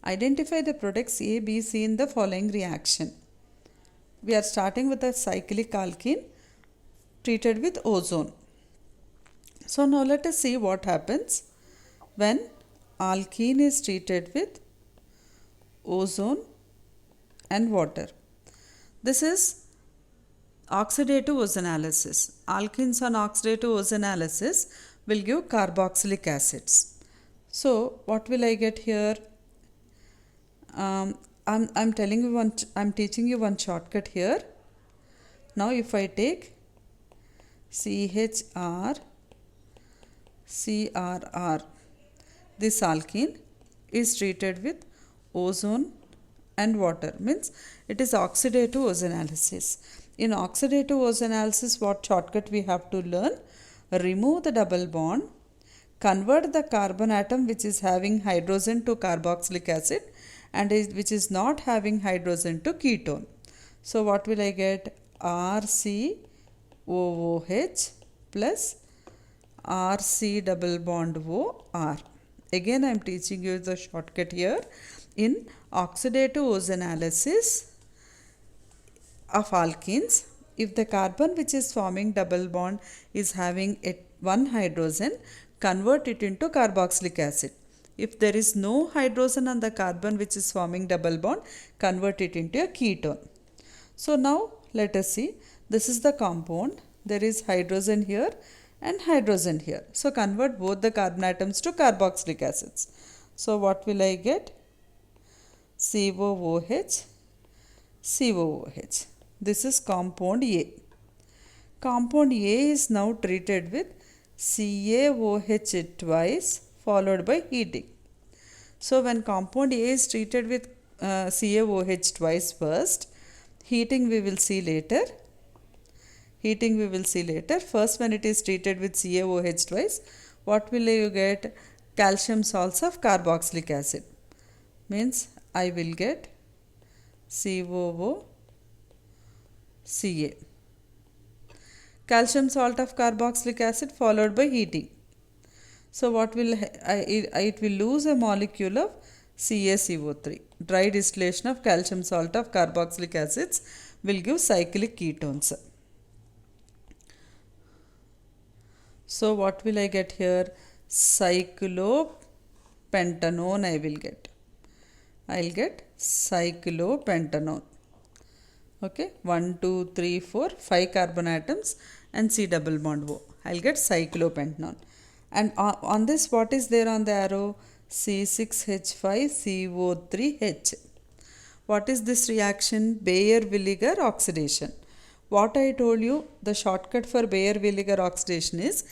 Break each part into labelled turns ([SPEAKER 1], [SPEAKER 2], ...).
[SPEAKER 1] Identify the products A, B, C in the following reaction. We are starting with a cyclic alkene treated with ozone. So now let us see what happens when alkene is treated with ozone and water. This is oxidative ozonolysis. Alkenes on oxidative ozonolysis will give carboxylic acids. So what will I get here? I'm teaching you one shortcut here. Now if I take CHR, CRR, this alkene is treated with ozone and water, means it is oxidative ozonolysis. In oxidative ozonolysis, what shortcut we have to learn? Remove the double bond, convert the carbon atom which is having hydrogen to carboxylic acid and which is not having hydrogen to ketone. So what will I get? RCOOH plus RC double bond OR. Again I am teaching you the shortcut here. In oxidative ozonolysis of alkenes, if the carbon which is forming double bond is having one hydrogen, convert it into carboxylic acid. If there is no hydrogen on the carbon which is forming double bond, convert it into a ketone. So now let us see. This is the compound. There is hydrogen here and hydrogen here. So convert both the carbon atoms to carboxylic acids. So what will I get? COOH, COOH. This is compound A. Compound A is now treated with CaOH twice followed by heating. So when compound A is treated with CaOH twice first, heating we will see later. First, when it is treated with CaOH twice, what will you get? Calcium salts of carboxylic acid. Means I will get COOCA. Calcium salt of carboxylic acid followed by heating. So what will it will lose a molecule of CaCO3. Dry distillation of calcium salt of carboxylic acids will give cyclic ketones. So what will I get here? Cyclopentanone I will get. I'll get cyclopentanone. Okay, 1, 2, 3, 4, 5 carbon atoms and C double bond O. I'll get cyclopentanone. And on this, what is there on the arrow? C6H5CO3H. What is this reaction? Baeyer-Villiger oxidation. What I told you, the shortcut for Baeyer-Villiger oxidation is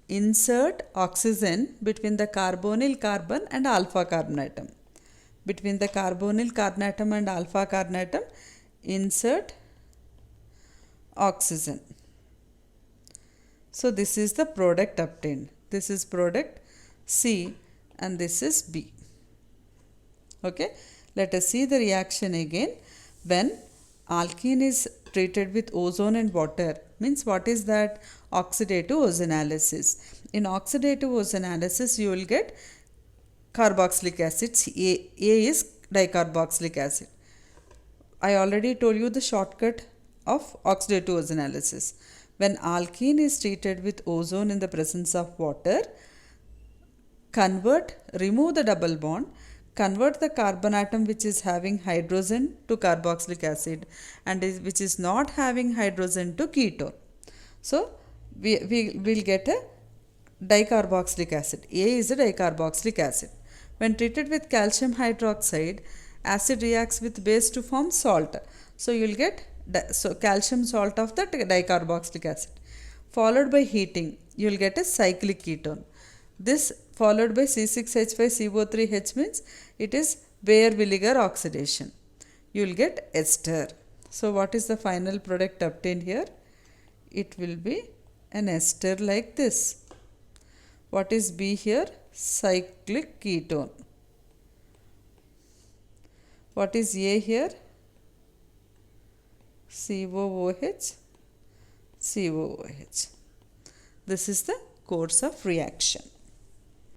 [SPEAKER 1] insert oxygen between the carbonyl carbon and alpha carbon atom. Between the carbonyl carbon atom and alpha carbon atom, insert oxygen. So this is the product obtained. This is product C and this is B. Okay, let us see the reaction again. When alkene is treated with ozone and water, means what is that? Oxidative ozonolysis. In oxidative ozonolysis, you will get carboxylic acids. A is dicarboxylic acid. I already told you the shortcut of oxidative ozonolysis. When alkene is treated with ozone in the presence of water, remove the double bond, convert the carbon atom which is having hydrogen to carboxylic acid and which is not having hydrogen to ketone. So we will get a dicarboxylic acid. A is a dicarboxylic acid. When treated with calcium hydroxide, acid reacts with base to form salt. So you will get calcium salt of the dicarboxylic acid. Followed by heating, you will get a cyclic ketone. This followed by C6H5CO3H means it is Baeyer-Villiger oxidation. You will get ester. So what is the final product obtained here? It will be an ester like this. What is B here? Cyclic ketone. What is A here? COOH, COOH. This is the course of reaction.